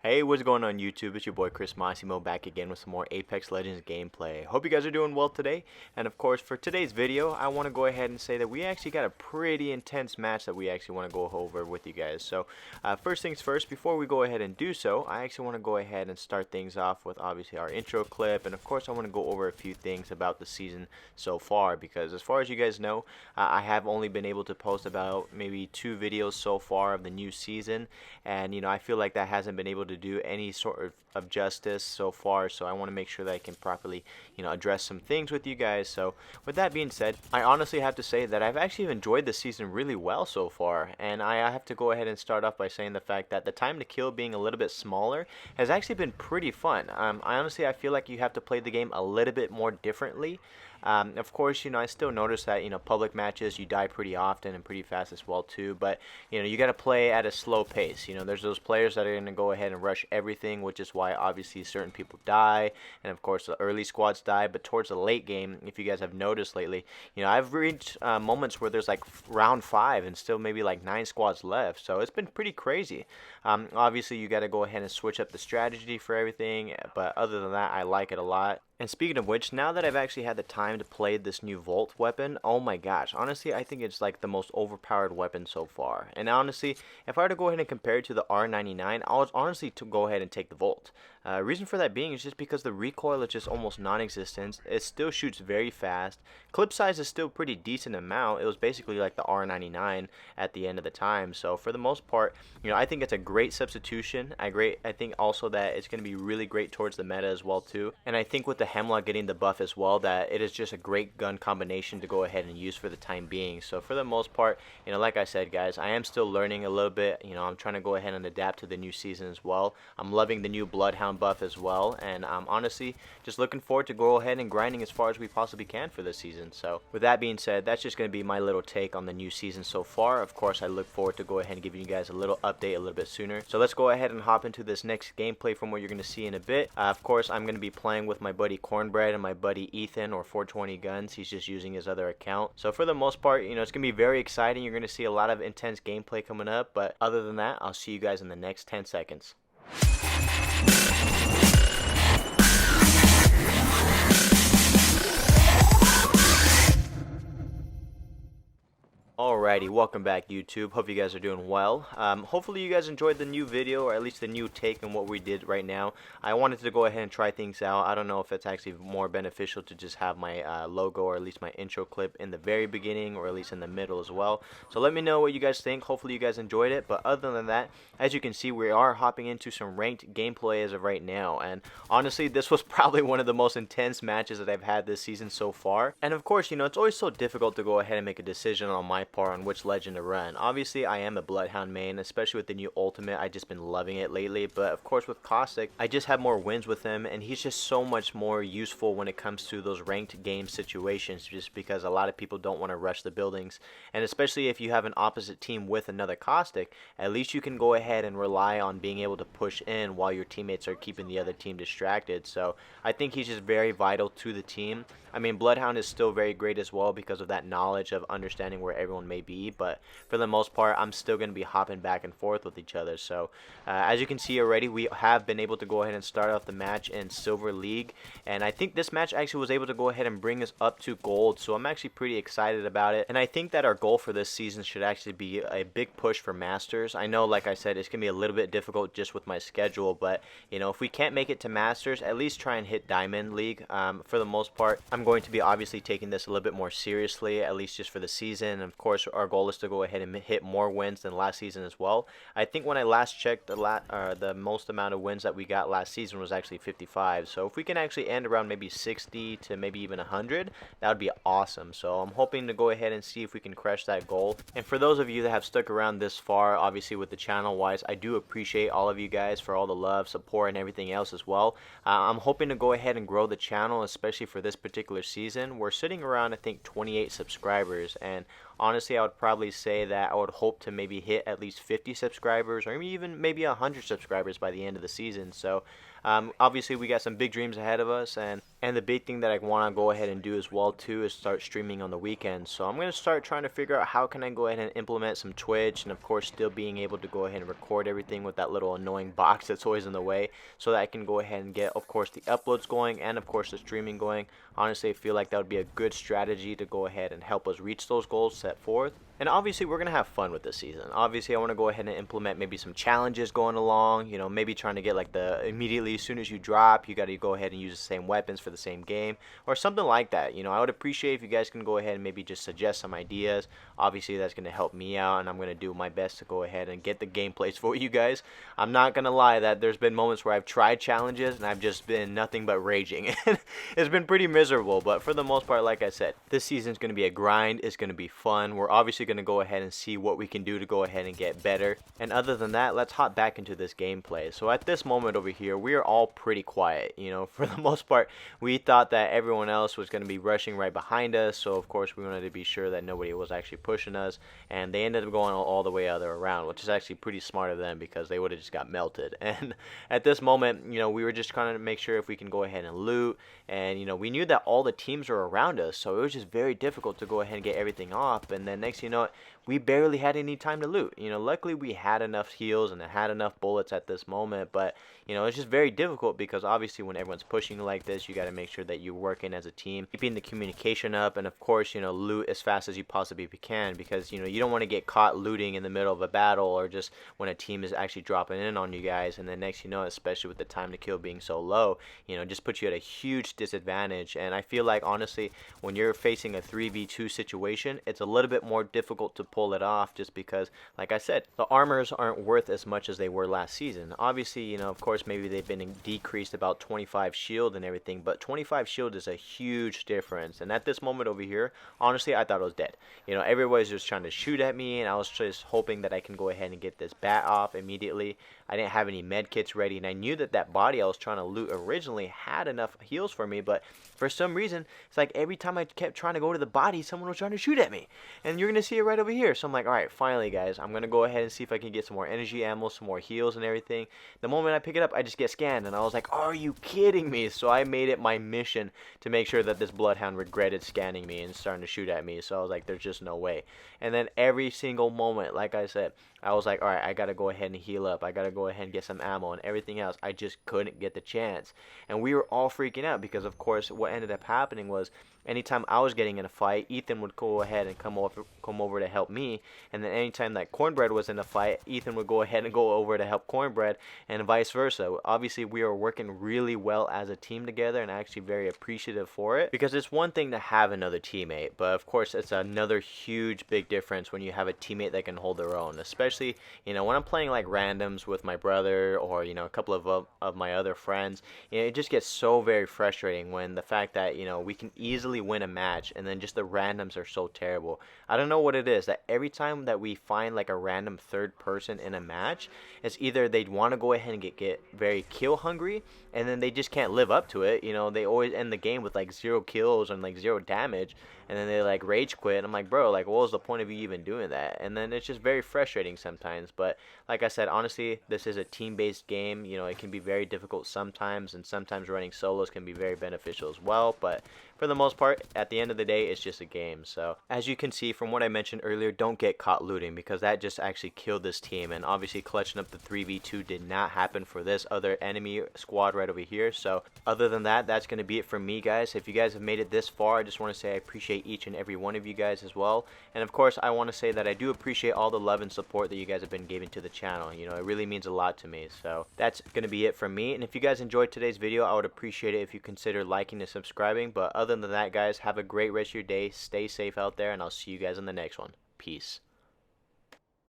Hey, what's going on YouTube? It's your boy Chris Massimo back again with some more Apex Legends gameplay. Hope you guys are doing well today. And of course, for today's video, I want to go ahead and say that we actually got a pretty intense match that we actually want to go over with you guys. So, first things first, before we go ahead and do so, I actually want to go ahead and start things off with obviously our intro clip. And of course, I want to go over a few things about the season so far. Because as far as you guys know, I have only been able to post about maybe 2 videos so far of the new season. And, I feel like that hasn't been able to do any sort of justice so far, so I want to make sure that I can properly address some things with you guys. So with that being said, I honestly have to say that I've actually enjoyed the season really well so far, and I have to go ahead and start off by saying the fact that the time to kill being a little bit smaller has actually been pretty fun. I feel like you have to play the game a little bit more differently. Of course, I still notice that, public matches, you die pretty often and pretty fast as well, too. But, you got to play at a slow pace. There's those players that are going to go ahead and rush everything, which is why, obviously, certain people die. And, of course, the early squads die. But towards the late game, if you guys have noticed lately, I've reached moments where there's, like, round 5 and still maybe, like, 9 squads left. So it's been pretty crazy. Obviously, you got to go ahead and switch up the strategy for everything. But other than that, I like it a lot. And speaking of which, now that I've actually had the time to play this new Volt weapon, oh my gosh, honestly, I think it's like the most overpowered weapon so far. And honestly, if I were to go ahead and compare it to the R99, I would honestly to go ahead and take the Volt. Reason for that being is just because the recoil is just almost non-existent. It still shoots very fast. Clip size is still pretty decent amount. It was basically like the R99 at the end of the time. So for the most part, I think it's a great substitution. I think also that it's going to be really great towards the meta as well too. And I think with the Hemlock getting the buff as well, that it is just a great gun combination to go ahead and use for the time being. So for the most part, like I said, guys, I am still learning a little bit. I'm trying to go ahead and adapt to the new season as well. I'm loving the new Bloodhound buff as well, and I'm honestly just looking forward to go ahead and grinding as far as we possibly can for this season. So with that being said, that's just going to be my little take on the new season so far. Of course, I look forward to go ahead and giving you guys a little update a little bit sooner. So let's go ahead and hop into this next gameplay from what you're going to see in a bit. Of course, I'm going to be playing with my buddy Cornbread and my buddy Ethan, or 420 Guns. He's just using his other account. So for the most part, it's going to be very exciting. You're going to see a lot of intense gameplay coming up, but other than that, I'll see you guys in the next 10 seconds. Alrighty, welcome back YouTube. Hope you guys are doing well. Hopefully you guys enjoyed the new video, or at least the new take on what we did right now. I wanted to go ahead and try things out. I don't know if it's actually more beneficial to just have my logo, or at least my intro clip in the very beginning, or at least in the middle as well. So let me know what you guys think. Hopefully you guys enjoyed it. But other than that, as you can see, we are hopping into some ranked gameplay as of right now. And honestly, this was probably one of the most intense matches that I've had this season so far. And of course, it's always so difficult to go ahead and make a decision on my part on which legend to run. Obviously, I am a Bloodhound main, especially with the new ultimate. I just been loving it lately. But of course, with Caustic, I just have more wins with him, and he's just so much more useful when it comes to those ranked game situations, just because a lot of people don't want to rush the buildings. And especially if you have an opposite team with another Caustic, at least you can go ahead and rely on being able to push in while your teammates are keeping the other team distracted. So I think he's just very vital to the team. I mean, Bloodhound is still very great as well because of that knowledge of understanding where everyone may be, but for the most part, I'm still going to be hopping back and forth with each other. So as you can see already, we have been able to go ahead and start off the match in Silver League, and I think this match actually was able to go ahead and bring us up to Gold, so I'm actually pretty excited about it. And I think that our goal for this season should actually be a big push for Masters. I know, like I said, it's going to be a little bit difficult just with my schedule, but if we can't make it to Masters, at least try and hit Diamond League. For the most part, I'm going to be obviously taking this a little bit more seriously, at least just for the season. And of course, our goal is to go ahead and hit more wins than last season as well. I think when I last checked, the most amount of wins that we got last season was actually 55. So if we can actually end around maybe 60 to maybe even 100, that would be awesome. So I'm hoping to go ahead and see if we can crush that goal. And for those of you that have stuck around this far, obviously with the channel wise, I do appreciate all of you guys for all the love, support, and everything else as well. I'm hoping to go ahead and grow the channel, especially for this particular season. We're sitting around, I think, 28 subscribers, and honestly, I would probably say that I would hope to maybe hit at least 50 subscribers or even maybe 100 subscribers by the end of the season. So obviously we got some big dreams ahead of us, and the big thing that I want to go ahead and do as well too is start streaming on the weekends. So I'm going to start trying to figure out how can I go ahead and implement some Twitch, and of course still being able to go ahead and record everything with that little annoying box that's always in the way, so that I can go ahead and get, of course, the uploads going and of course the streaming going. Honestly, I feel like that would be a good strategy to go ahead and help us reach those goals set forth. And obviously we're going to have fun with this season. Obviously I want to go ahead and implement maybe some challenges going along, you know, maybe trying to get like the immediately as soon as you drop, you got to go ahead and use the same weapons for the same game or something like that. You know, I would appreciate if you guys can go ahead and maybe just suggest some ideas. Obviously that's going to help me out, and I'm going to do my best to go ahead and get the gameplays for you guys. I'm not going to lie that there's been moments where I've tried challenges and I've just been nothing but raging. It's been pretty miserable, but for the most part, like I said, this season's going to be a grind. It's going to be fun. We're obviously going to go ahead and see what we can do to go ahead and get better. And other than that, let's hop back into this gameplay. So at this moment over here, we are all pretty quiet. You know, for the most part, we thought that everyone else was going to be rushing right behind us. So of course we wanted to be sure that nobody was actually pushing us. And they ended up going all the way other around, which is actually pretty smart of them because they would have just got melted. And at this moment, you know, we were just trying to make sure if we can go ahead and loot. And, you know, we knew that all the teams were around us, so it was just very difficult to go ahead and get everything off. And then next thing you know, we barely had any time to loot. You know, luckily we had enough heals and had enough bullets at this moment, but you know, it's just very difficult because obviously when everyone's pushing like this, you got to make sure that you're working as a team, keeping the communication up, and of course, you know, loot as fast as you possibly can, because you know, you don't want to get caught looting in the middle of a battle or just when a team is actually dropping in on you guys, and then next you know, especially with the time to kill being so low, you know, just puts you at a huge disadvantage. And I feel like honestly, when you're facing a 3v2 situation, it's a little bit more difficult to pull it off, just because like I said, the armors aren't worth as much as they were last season. Obviously, you know, of course maybe they've been decreased about 25 shield and everything, but 25 shield is a huge difference. And at this moment over here, honestly, I thought I was dead. You know, everybody's just trying to shoot at me, and I was just hoping that I can go ahead and get this bat off immediately. I didn't have any med kits ready, and I knew that that body I was trying to loot originally had enough heals for me, but for some reason, it's like every time I kept trying to go to the body, someone was trying to shoot at me. And you're going to see it right over here. So I'm like, alright, finally guys, I'm going to go ahead and see if I can get some more energy ammo, some more heals and everything. The moment I pick it up, I just get scanned, and I was like, are you kidding me? So I made it my mission to make sure that this bloodhound regretted scanning me and starting to shoot at me. So I was like, there's just no way. And then every single moment, like I said, I was like, alright, I got to go ahead and heal up. I got to go ahead and get some ammo and everything else. I just couldn't get the chance. And we were all freaking out because, of course, what ended up happening was anytime I was getting in a fight, Ethan would go ahead and come over to help me. And then anytime that Cornbread was in a fight, Ethan would go ahead and go over to help Cornbread, and vice versa. Obviously, we were working really well as a team together, and actually very appreciative for it, because it's one thing to have another teammate, but of course it's another huge big difference when you have a teammate that can hold their own. Especially, you know, when I'm playing like randoms with my brother, or you know, a couple of my other friends, you know, it just gets so very frustrating when the fact that, you know, we can easily win a match and then just the randoms are so terrible. I don't know what it is, that every time that we find like a random third person in a match, it's either they'd want to go ahead and get very kill hungry, and then they just can't live up to it. You know, they always end the game with like 0 kills and like 0 damage, and then they like rage quit. I'm like, bro, like what was the point of you even doing that? And then it's just very frustrating sometimes. But like I said, honestly, this is a team-based game. You know, it can be very difficult sometimes, and sometimes running solos can be very beneficial as well. But for the most part, at the end of the day, it's just a game. So as you can see from what I mentioned earlier, don't get caught looting, because that just actually killed this team. And obviously clutching up the 3v2 did not happen for this other enemy squad right over here. So other than that, that's going to be it for me, guys. If you guys have made it this far, I just want to say I appreciate each and every one of you guys as well. And of course, I want to say that I do appreciate all the love and support that you guys have been giving to the channel. You know, it really means a lot to me. So that's going to be it from me. And if you guys enjoyed today's video, I would appreciate it if you consider liking and subscribing. But other than that, guys, have a great rest of your day. Stay safe out there, and I'll see you guys in the next one. Peace.